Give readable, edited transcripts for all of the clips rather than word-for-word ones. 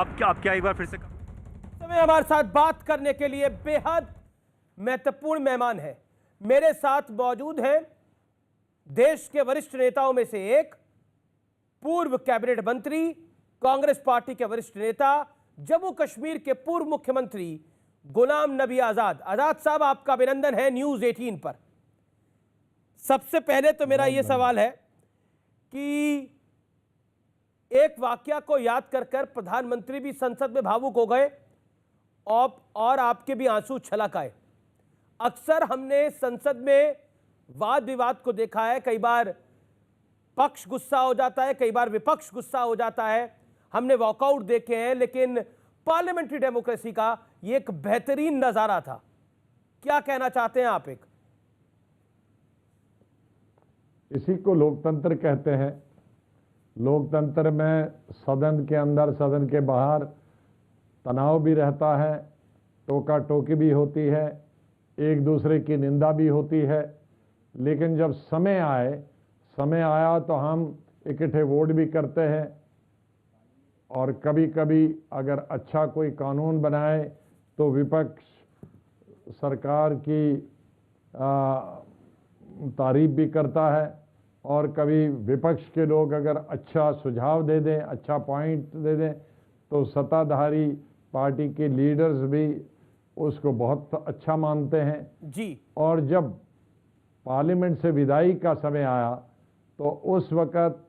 आप क्या एक बार फिर से समय हमारे साथ बात करने के लिए बेहद महत्वपूर्ण मेहमान है। मेरे साथ मौजूद हैं देश के वरिष्ठ नेताओं में से एक, पूर्व कैबिनेट मंत्री, कांग्रेस पार्टी के वरिष्ठ नेता, जम्मू कश्मीर के पूर्व मुख्यमंत्री गुलाम नबी आजाद। आजाद साहब, आपका अभिनंदन है न्यूज 18 पर। सबसे पहले तो मेरा यह सवाल है कि एक वाकया को याद कर कर प्रधानमंत्री भी संसद में भावुक हो गए और आपके भी आंसू छलक आए। अक्सर हमने संसद में वाद विवाद को देखा है, कई बार पक्ष गुस्सा हो जाता है, कई बार विपक्ष गुस्सा हो जाता है, हमने वॉकआउट देखे हैं, लेकिन पार्लियामेंट्री डेमोक्रेसी का यह एक बेहतरीन नजारा था। क्या कहना चाहते हैं आप? इसी को लोकतंत्र कहते हैं। लोकतंत्र में सदन के अंदर, सदन के बाहर तनाव भी रहता है, टोका टोकी भी होती है, एक दूसरे की निंदा भी होती है, लेकिन जब समय आया तो हम इकट्ठे वोट भी करते हैं और कभी कभी अगर अच्छा कोई कानून बनाए तो विपक्ष सरकार की तारीफ भी करता है और कभी विपक्ष के लोग अगर अच्छा सुझाव दे दें, अच्छा पॉइंट दे दें तो सत्ताधारी पार्टी के लीडर्स भी उसको बहुत अच्छा मानते हैं जी। और जब पार्लियामेंट से विदाई का समय आया तो उस वक़्त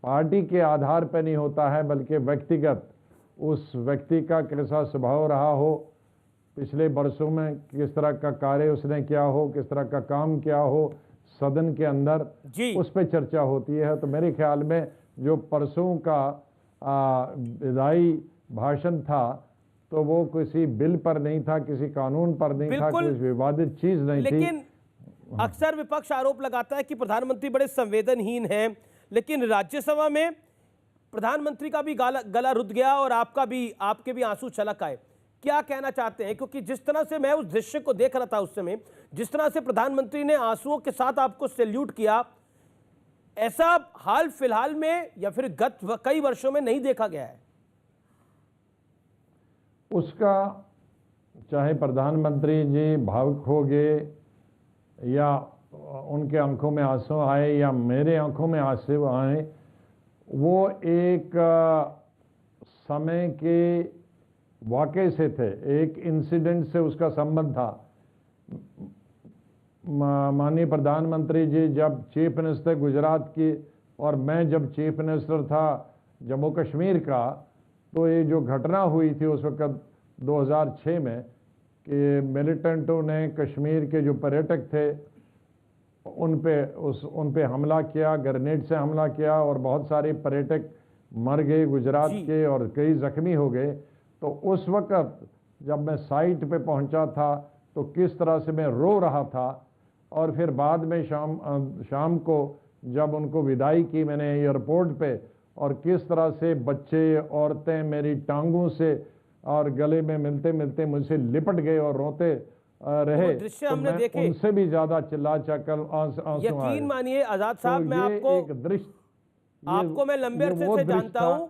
पार्टी के आधार पर नहीं होता है, बल्कि व्यक्तिगत उस व्यक्ति का कैसा स्वभाव रहा हो, पिछले वर्षों में किस तरह का कार्य उसने किया हो, किस तरह का काम किया हो सदन के अंदर, उस पर चर्चा होती है। तो मेरे ख्याल में जो परसों का विदाई भाषण था तो वो किसी बिल पर नहीं था, किसी कानून पर नहीं था, कोई विवादित चीज नहीं थी। लेकिन अक्सर विपक्ष आरोप लगाता है कि प्रधानमंत्री बड़े संवेदनहीन हैं, लेकिन राज्यसभा में प्रधानमंत्री का भी गला रुध गया और आपके भी आंसू छलक आए। क्या कहना चाहते हैं? क्योंकि जिस तरह से मैं उस दृश्य को देख रहा था उस समय, जिस तरह से प्रधानमंत्री ने आंसुओं के साथ आपको सैल्यूट किया, ऐसा हाल फिलहाल में या फिर गत कई वर्षों में नहीं देखा गया है। उसका चाहे प्रधानमंत्री जी भावुक हो गए या उनके आंखों में आंसू आए या मेरे आंखों में आंसू आए, वो एक समय के वाकये से थे, एक इंसिडेंट से उसका संबंध था। माननीय प्रधानमंत्री जी जब चीफ मिनिस्टर गुजरात की और मैं जब चीफ मिनिस्टर था जम्मू कश्मीर का, तो ये जो घटना हुई थी उस वक़्त 2006 में कि मिलिटेंटों ने कश्मीर के जो पर्यटक थे उन पे हमला किया, ग्रेनेड से हमला किया और बहुत सारे पर्यटक मर गए गुजरात के और कई जख्मी हो गए। तो उस वक़्त जब मैं साइट पे पहुंचा था तो किस तरह से मैं रो रहा था, और फिर बाद में शाम को जब उनको विदाई की मैंने एयरपोर्ट पे, और किस तरह से बच्चे औरतें मेरी टांगों से और गले में मिलते मिलते मुझसे लिपट गए और रोते रहे, दृश्य हमने देखे, उनसे भी ज्यादा चिल्ला चकल आंसू यकीन मानिए आजाद साहब, मैं आपको मैं लंबे अरसे से जानता हूं।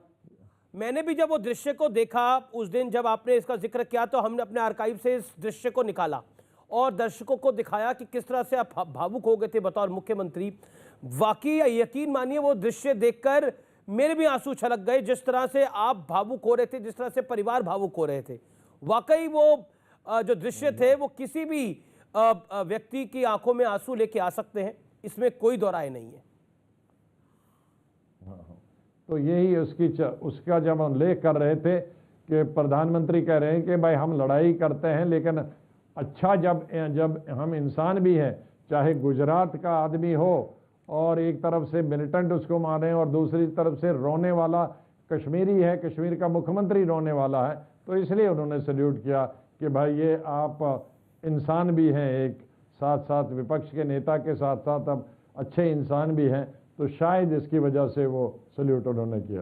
मैंने भी जब वो दृश्य को देखा उस दिन जब आपने इसका जिक्र किया तो हमने अपने आर्काइव से इस दृश्य को निकाला और दर्शकों को दिखाया कि किस तरह से आप भावुक हो गए थे बतौर मुख्यमंत्री। वाकई यकीन मानिए वो दृश्य देखकर मेरे भी आंसू छलक गए, जिस तरह से आप भावुक हो रहे थे, जिस तरह से परिवार भावुक हो रहे थे। वाकई वो जो दृश्य थे वो किसी भी व्यक्ति की आंखों में आंसू लेके आ सकते हैं, इसमें कोई दो राय नहीं है। तो यही उसका जब हम उल्लेख कर रहे थे कि प्रधानमंत्री कह रहे हैं कि भाई हम लड़ाई करते हैं, लेकिन अच्छा जब हम इंसान भी हैं, चाहे गुजरात का आदमी हो और एक तरफ से मिलिटेंट उसको मारे और दूसरी तरफ से रोने वाला कश्मीरी है, कश्मीर का मुख्यमंत्री रोने वाला है, तो इसलिए उन्होंने सल्यूट किया कि भाई ये आप इंसान भी हैं, एक साथ साथ विपक्ष के नेता के साथ साथ अब अच्छे इंसान भी हैं, तो शायद इसकी वजह से वो सल्यूट उन्होंने किया।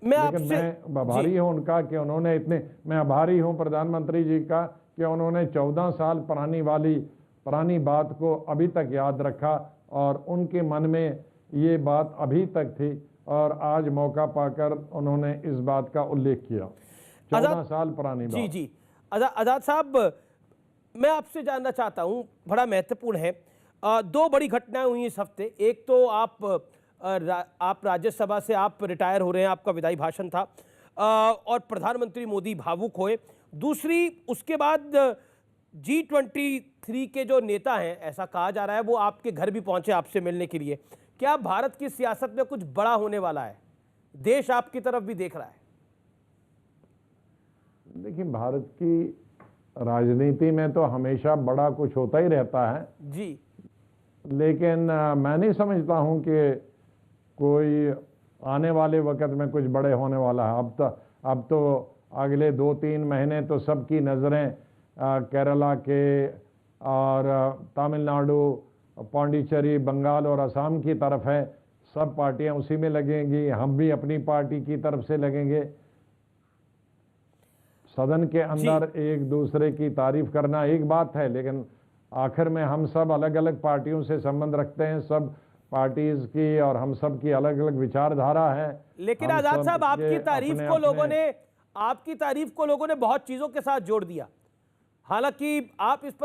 लेकिन मैं आभारी हूं उनका कि उन्होंने मैं आभारी हूं प्रधानमंत्री जी का कि उन्होंने 14 साल पुरानी बात को अभी तक याद रखा और उनके मन में ये बात अभी तक थी और आज मौका पाकर उन्होंने इस बात का उल्लेख किया। 14 साल पुरानी जी बात। जी आजाद साहब, मैं आपसे जानना चाहता हूं, बड़ा महत्वपूर्ण है, दो बड़ी घटनाएं हुई इस हफ्ते। एक तो आप राज्यसभा से आप रिटायर हो रहे हैं, आपका विदाई भाषण था, और प्रधानमंत्री मोदी भावुक हुए। दूसरी, उसके बाद G23 के जो नेता हैं, ऐसा कहा जा रहा है, वो आपके घर भी पहुंचे आपसे मिलने के लिए। क्या भारत की सियासत में कुछ बड़ा होने वाला है? देश आपकी तरफ भी देख रहा है। देखिए, भारत की राजनीति में तो हमेशा बड़ा कुछ होता ही रहता है जी, लेकिन मैं नहीं समझता हूं कि कोई आने वाले वक्त में कुछ बड़े होने वाला है। अब तो अगले 2-3 महीने तो सबकी नज़रें केरला के और तमिलनाडु, पौंडीचेरी, बंगाल और असम की तरफ है। सब पार्टियां उसी में लगेंगी, हम भी अपनी पार्टी की तरफ से लगेंगे। सदन के अंदर एक दूसरे की तारीफ करना एक बात है, लेकिन आखिर में हम सब अलग अलग पार्टियों से संबंध रखते हैं, सब पार्टीज की और हम सब की अलग अलग विचारधारा है। लेकिन आजाद साहब, आपकी तारीफ को लोगों ने बहुत चीजों के साथ जोड़ दिया। हालांकि आप इस पर